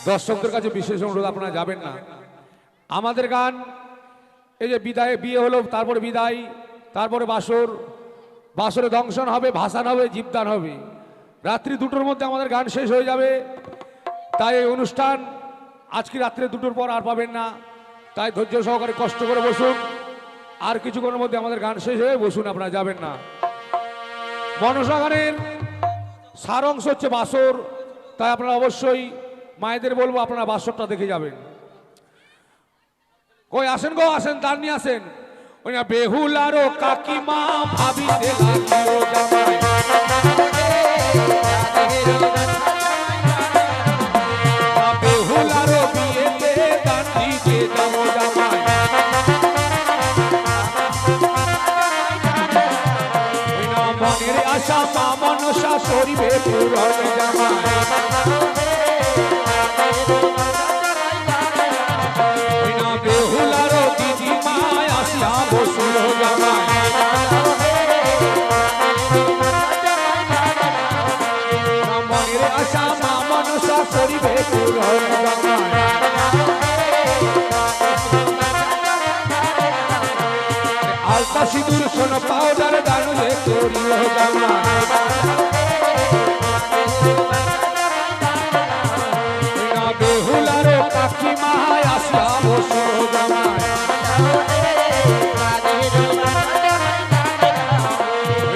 দর্শকদের কাছে বিশেষ অনুরোধ, আপনারা যাবেন না। আমাদের গান এই যে বিদায়, বিয়ে হলো, তারপরে বিদায়, তারপরে বাসর, বাসরে দংশন হবে, ভাসান হবে, জীবদান হবে। রাত্রি 2টোর মধ্যে আমাদের গান শেষ হয়ে যাবে। তাই এই অনুষ্ঠান আজকে রাত্রে 2টোর পর আর পাবেন না। তাই ধৈর্য সহকারে কষ্ট করে বসুন। আর কিছুক্ষণের মধ্যে আমাদের গান শেষ হয়ে বসুন, আপনারা যাবেন না। মনসা গানের সার অংশ হচ্ছে বাসর। তাই আপনারা অবশ্যই মায়েদের বলবো আপনারা বাসরটা দেখে যাবেন। কই আসেন গো, আসেন, তার নিয়ে আসেন। ওই না বেহুলারও কাকিমা ভাবিতে লাগিও জামাই, বেহুলারও বিয়েতে গান দিতে যাবো জামাই। ওই না মনের আশা মা মনসা করিবে পূরণ জামাই। ওই না বেহুলারও দিদিমা আসিয়া বসুল জামাই। মনের আশা মা মনসা করিবে পূরণ জামাই। আলতা সিঁদুর সোনা পাউডার দান যে করিও জামাই। না বেহুলারও কাকিমা আসিয়া বসুল জামাই।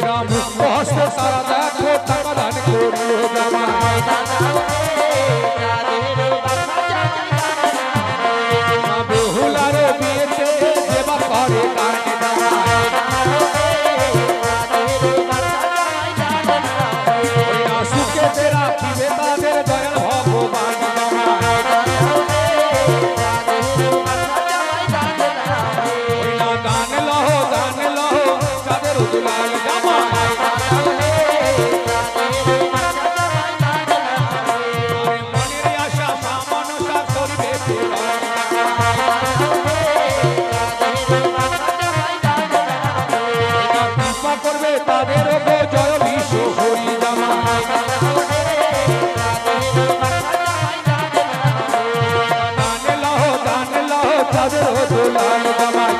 না মুক্ত হস্ত তারা দেখো টাকা দান করিও জামাই। না বেহুলারও বিয়েতে দেবা করে গান জামাই। ওই না সুখেতে রাখিবে তাদের দয়াল ভগবান জামাই। ওই না গান লহ চাঁদের দুলাল জামাই। আরে মনের আশা মা মনসা করিবে পূরণ জামাই। কৃপা করবে তাদের ওপর জয় বিশ্ব হরি জামাই। গান লহ চাঁদের দুলাল জামাই।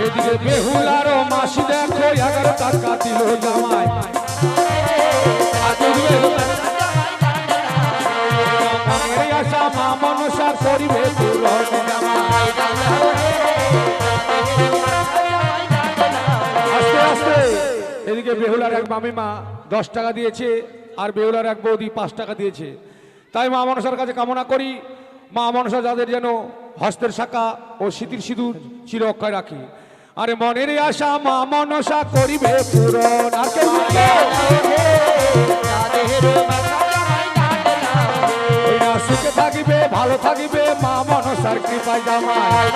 এদিকে বেহুলারও মাসি দেখো 11 টাকা দিল জামাই। মনের আশা মা মনসা করিবে পূরণ জামাই। আস্তে আস্তে এদিকে বেহুলার এক মামিমা 10 টাকা দিয়েছে, আর বেহুলার এক বৌদি 5 টাকা দিয়েছে। তাই মা মনসার কাছে কামনা করি, মা মনসা যাদের যেন হস্তের শাখা ও স্মৃতির সিঁদুর চির অক্ষয় রাখি। আরে মনের আশা মা মনসা করিবে পূরণ। আর কেউ বলবে? ওই না সুখে থাকিবে, ভালো থাকিবে মা মনসার কৃপায় জামাই।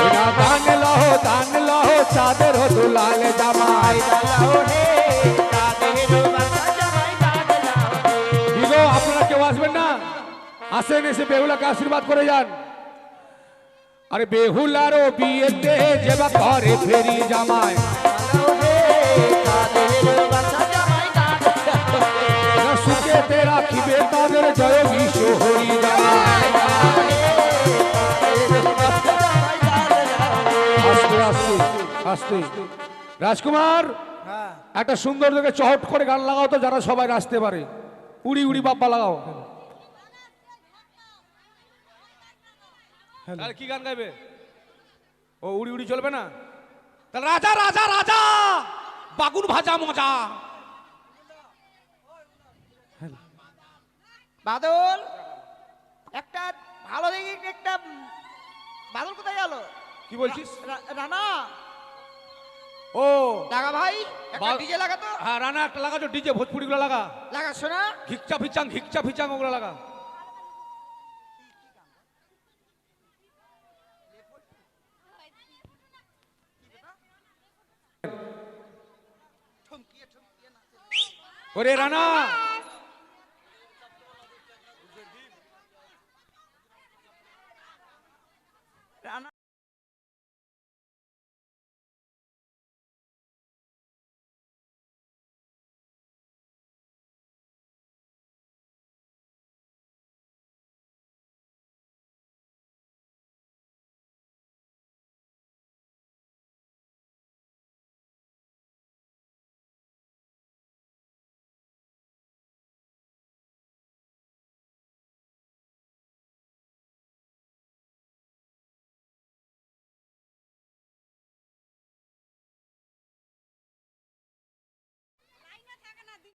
ওই না দান লহ চাঁদের দুলাল জামাই। দিগো আপনারা কেউ আসবেন না? আসেন, এসে বেহুলাকে আশীর্বাদ করে যান। আরে বেহুলারও বিয়েতে যেবা ঘরে ফেরি জামাই। সুখেতে রাখিবে তাদের জয় বিশ্ব হরি জামাই। আস্তে আস্তে আস্তে রাজকুমার, একটা সুন্দর দেখে চহট করে গান লাগাও তো, যারা সবাই নাচতে পারে। উড়ি উড়ি বাপ্পা লাগাও। তাহলে কি গান গাইবে? ও উড়ি উড়ি চলবে না? তাহলে রাজা রাজা রাজা বাগুন ভাজা মজা। বাদল, একটা ভালো দেখে একটা বাদল কোথায় গেল? কি বলছিস? রানা ও লাগা ভাই, একটা বা- ডিজে লাগা তো। হ্যাঁ রানা একটা লাগা, তো ডিজে ভোজপুরি গুলো লাগা, লাগা শোনা। ঘিকচা ফিচাং ওগুলো লাগা। ওরে রানা,